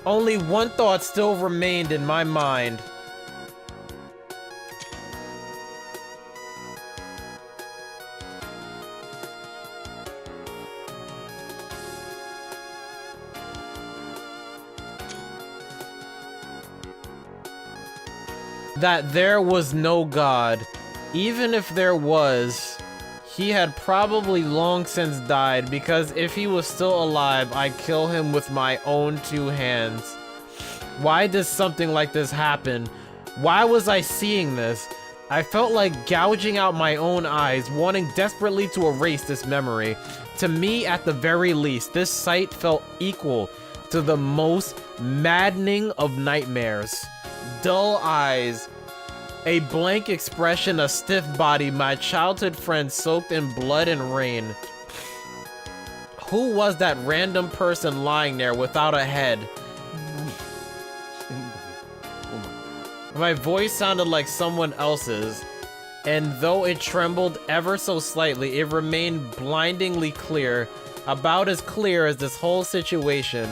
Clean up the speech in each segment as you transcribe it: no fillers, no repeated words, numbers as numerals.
Only one thought still remained in my mind. That there was no God. Even if there was, he had probably long since died, because if he was still alive, I'd kill him with my own two hands. Why does something like this happen? Why was I seeing this? I felt like gouging out my own eyes, wanting desperately to erase this memory. To me, at the very least, this sight felt equal to the most maddening of nightmares. Dull eyes, a blank expression, a stiff body, my childhood friend soaked in blood and rain. Who was that random person lying there without a head? My voice sounded like someone else's, and though it trembled ever so slightly, it remained blindingly clear, about as clear as this whole situation.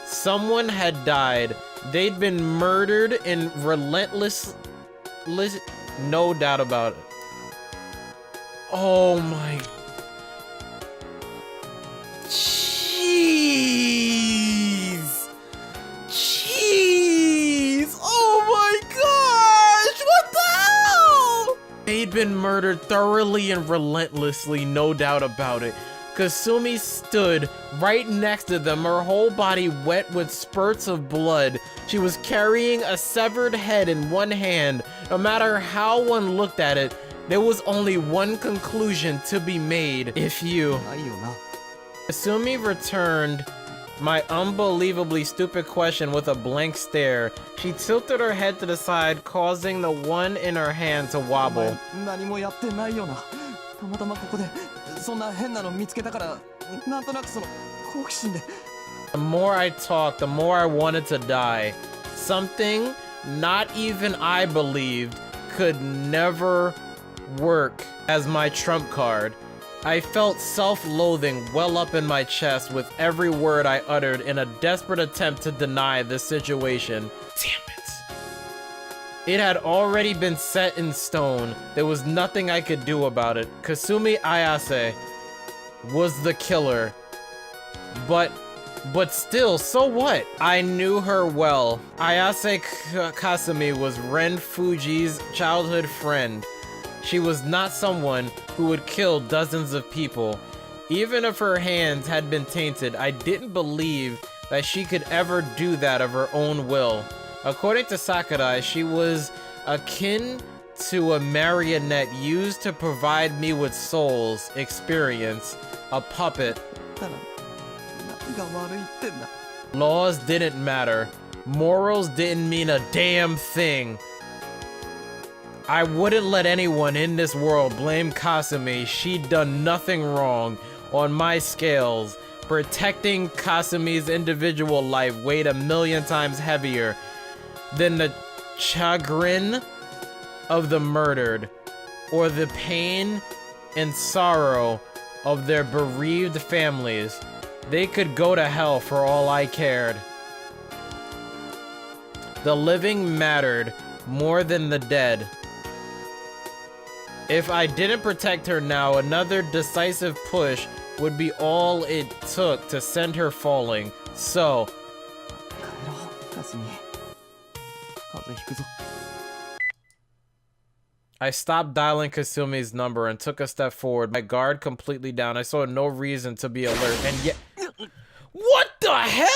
Someone had died. They'd been murdered in no doubt about it. Oh my... Jeez! Jeez! Oh my gosh! What the hell? They'd been murdered thoroughly and relentlessly, no doubt about it. Kasumi stood right next to them, her whole body wet with spurts of blood. She was carrying a severed head in one hand. No matter how one looked at it, there was only one conclusion to be made. If you... Kasumi returned my unbelievably stupid question with a blank stare. She tilted her head to the side, causing the one in her hand to wobble. The more I talked, the more I wanted to die. Something not even I believed could never work as my trump card. I felt self-loathing well up in my chest with every word I uttered in a desperate attempt to deny this situation. Damn it. It had already been set in stone. There was nothing I could do about it. Kasumi Ayase was the killer. But still, so what? I knew her well. Ayase Kasumi was Ren Fuji's childhood friend. She was not someone who would kill dozens of people. Even if her hands had been tainted, I didn't believe that she could ever do that of her own will. According to Sakurai, she was akin to a marionette used to provide me with souls, experience, a puppet. Laws didn't matter. Morals didn't mean a damn thing. I wouldn't let anyone in this world blame Kasumi. She'd done nothing wrong. On my scales, protecting Kasumi's individual life weighed 1,000,000 times heavier than the chagrin of the murdered, or the pain and sorrow of their bereaved families. They could go to hell for all I cared. The living mattered more than the dead. If I didn't protect her now, another decisive push would be all it took to send her falling. So... I stopped dialing Kasumi's number and took a step forward, my guard completely down. I saw no reason to be alert, and yet... What the hell?